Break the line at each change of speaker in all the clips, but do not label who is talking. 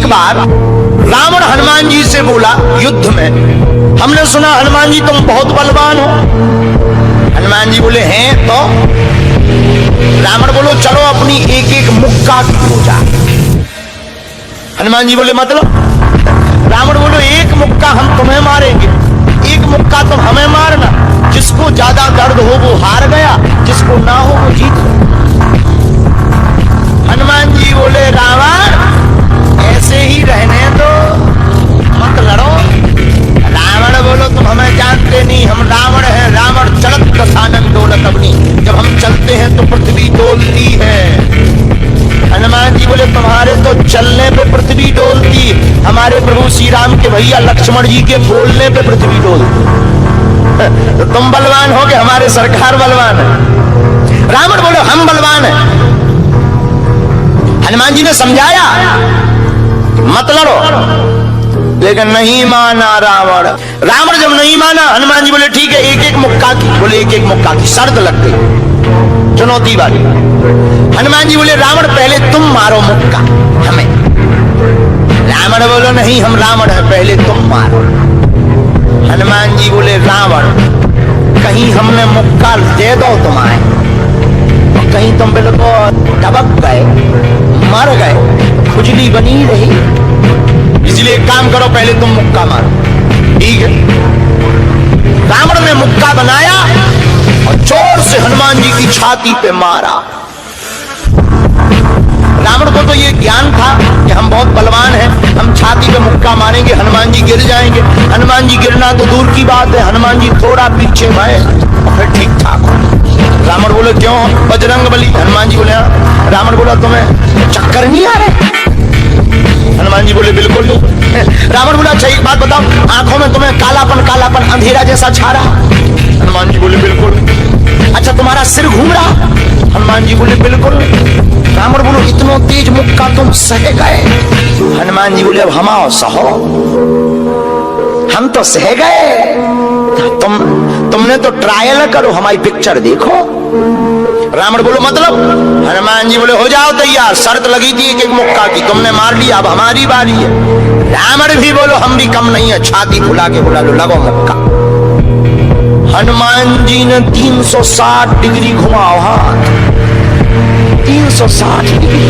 एक बार रावण हनुमान जी से बोला युद्ध में, हमने सुना हनुमान जी तुम बहुत बलवान हो। हनुमान जी बोले हैं तो? रावण बोलो चलो अपनी एक एक मुक्का की पूजा। हनुमान जी बोले मतलब? रावण बोलो एक मुक्का हम तुम्हें मारेंगे, एक मुक्का तुम हमें मारना, जिसको ज्यादा दर्द हो वो हार गया, जिसको ना हो वो जीत गया। हनुमान जी बोले रावण ऐसे ही रहने दो, मत लड़ो। रावण बोलो तुम हमें जानते नहीं, हम रावण है, रावण चलत दशानन डोलत अपनी, जब हम चलते हैं तो पृथ्वी डोलती है। हनुमान जी बोले तुम्हारे तो चलने पे पृथ्वी डोलती, हमारे प्रभु श्री राम के भैया लक्ष्मण जी के बोलने पे पृथ्वी डोलती। तो तुम बलवान हो कि हमारे सरकार बलवान है? रावण बोले हम बलवान है। हनुमान जी ने समझाया मत लड़ो, लेकिन नहीं माना रावण। रावण जब नहीं माना, हनुमान जी बोले ठीक है एक एक मुक्का की। बोले एक एक मुक्का की, शर्त लग गई, चुनौती वाली। हनुमान जी बोले रावण पहले तुम मारो मुक्का हमें। रावण बोलो नहीं हम रावण है, पहले तुम मारो। हनुमान जी बोले रावण कहीं हमने मुक्का दे दो तुम्हारे, और कहीं तुम बिल्कुल टबक गए, मर गए, खुजली बनी रही, इसलिए एक काम करो पहले तुम मुक्का मारो। ठीक है। रावण ने मुक्का बनाया और जोर से हनुमान जी की छाती पे मारा। रावण को तो ये ज्ञान था कि हम बहुत बलवान हैं, हम छाती पे मुक्का मारेंगे हनुमान जी गिर जाएंगे। हनुमान जी गिरना तो दूर की बात है, हनुमान जी थोड़ा पीछे गए और फिर ठीक ठाक हो। रावण बोले क्यों बजरंग बली? हनुमान जी बोले हाँ। रावण बोला तुम्हें चक्कर नहीं आ रहे? हनुमान जी बोले बिल्कुल नहीं। रावण बोला अच्छा एक बात बताओ, आंखों में तुम्हें कालापन कालापन अंधेरा जैसा छा रहा? हनुमान जी बोले बिल्कुल। अच्छा तुम्हारा सिर घूम रहा? हनुमान जी बोले बिल्कुल। रावण बोलो इतना तेज मुक्का तुम सह गए? हनुमान जी बोले अब हम आओ सहो, हम तो सह गए, तुमने तो ट्रायल करो, हमारी पिक्चर देखो। रावण बोलो मतलब? हनुमान जी बोले हो जाओ तैयार, शर्त लगी थी एक एक मुक्का की, तुमने मार लिया, अब हमारी बारी है। रावण भी बोलो हम भी कम नहीं है, छाती फुला के बोला लो लगो मुक्का। हनुमान जी ने 360 डिग्री घुमाओ हाथ, 360 डिग्री।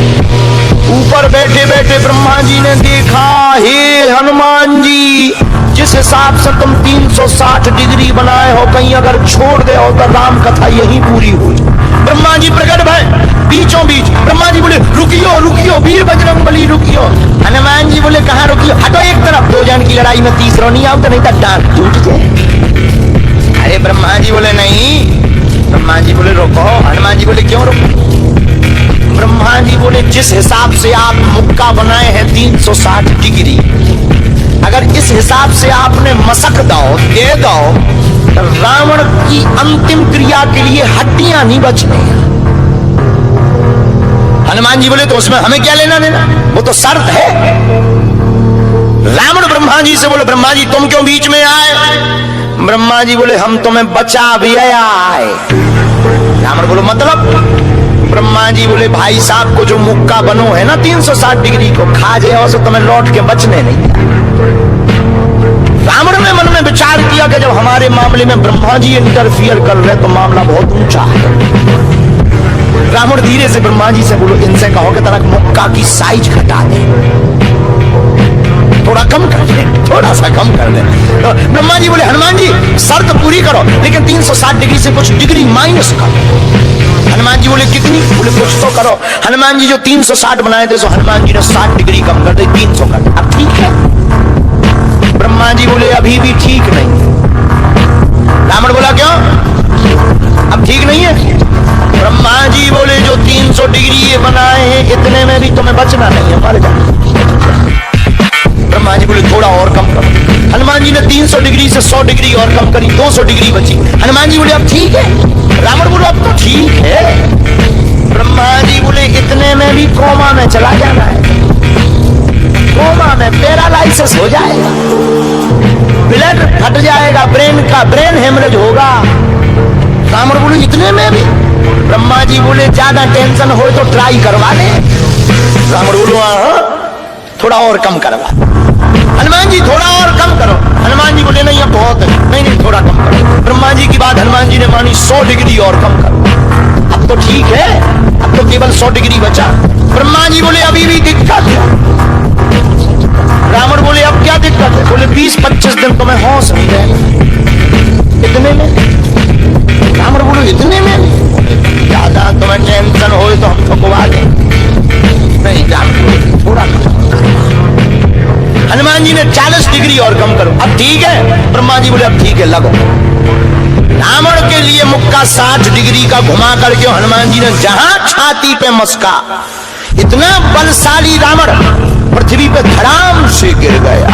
ऊपर बैठे बैठे ब्रह्मा जी ने देखा, हे हनुमान जी जिस हिसाब से तुम 360 डिग्री बनाए हो, कहीं अगर छोड़ दे हो तो राम कथा यही पूरी हो जाए। ब्रह्मा जी प्रकट भय बीचों बीच। ब्रह्मा जी बोले रुकियो रुकियो वीर बजरंग बली रुकियो। हनुमान जी बोले कहां रुकियो? हटो एक तरफ, दो जन की लड़ाई में तीसरा नहीं आओ तो नहीं तो डांट टूट जाए। अरे ब्रह्मा जी बोले नहीं। ब्रह्मा जी बोले रुको। हनुमान जी बोले क्यों रुको? ब्रह्मा जी बोले जिस हिसाब से आप मुक्का बनाए हैं 360 डिग्री, अगर इस हिसाब से आपने मसक दे दो तो रावण की अंतिम क्रिया के लिए हड्डियां नहीं बचने। हनुमान जी बोले तो उसमें हमें क्या लेना देना, वो तो शर्त है। रावण ब्रह्मा जी से बोले ब्रह्मा जी तुम क्यों बीच में आए? ब्रह्मा जी बोले हम तुम्हें बचा भी आए। रावण बोलो मतलब? ब्रह्मा जी बोले भाई साहब को जो मुक्का बनो है ना 360 डिग्री को, खा जाओ तो तुम्हें लौट के बचने नहीं। रावण ने मन में विचार किया कि जब हमारे मामले में ब्रह्मा जी इंटरफियर कर रहे तो मामला बहुत ऊंचा है। रावण धीरे से ब्रह्मा जी से बोलो इनसे कहो कि तरह मुक्का की साइज घटा दे, थोड़ा कम कर दे, थोड़ा सा कम कर दे। तो ब्रह्मा जी बोले हनुमान जी शर्त पूरी करो, लेकिन 360 डिग्री से कुछ डिग्री माइनस करो। हनुमान जी बोले कितनी? बोले कुछ तो करो। हनुमान जी जो 360 बनाए थे, सो हनुमान जी ने 60 डिग्री कम कर दे, 300 कर दे। अब ठीक है? ब्रह्मा जी बोले अभी भी ठीक नहीं। रावण बोला क्यों? अब ठीक नहीं है? ब्रह्मा जी बोले जो 300 डिग्री ये बनाए हैं इतने में भी तुम्हें बचना नहीं है, मर जाओ। ब्रह्मा जी बोले थोड़ा और कम करो। हनुमान जी ने 300 डिग्री से 100 डिग्री और कम करी, 200 डिग्री बची। हनुमान जी बोले अब ठीक है? रावण बोलो अब तो ठीक है। ब्रह्मा जी बोले इतने में भी कोमा में चला जाना है, कोमा में पैरालाइसिस हो जाएगा, ब्लड फट जाएगा, ब्रेन हेमरेज होगा। रावण बोले इतने में भी? ब्रह्मा जी बोले ज्यादा टेंशन हो तो ट्राई करवा ले। रावण बोलो हाँ थोड़ा और कम करवा। हनुमान जी थोड़ा और कम करो। हनुमान जी बोले नहीं अब बहुत है, नहीं नहीं थोड़ा कम करो। ब्रह्मा जी की बात हनुमान जी ने मानी, 100 डिग्री और कम करो। अब तो ठीक है, अब तो केवल 100 डिग्री बचा। ब्रह्मा जी बोले अभी भी दिक्कत है। रावण बोले अब क्या दिक्कत है? बोले 20-25 दिन तो मैं होश नहीं रहे। इतने में? रावण बोले इतने में? ज्यादा तुम्हें टेंशन हो तो हम ठुकवा दें। नहीं रावण थोड़ा हनुमान जी ने 40 डिग्री और कम करो। अब ठीक है? ब्रह्मा जी बोले अब ठीक है लगो। रावण के लिए मुक्का 60 डिग्री का घुमा करके हनुमान जी ने जहां छाती पे मस्का, इतना बलशाली रावण पृथ्वी पे धड़ाम से गिर गया।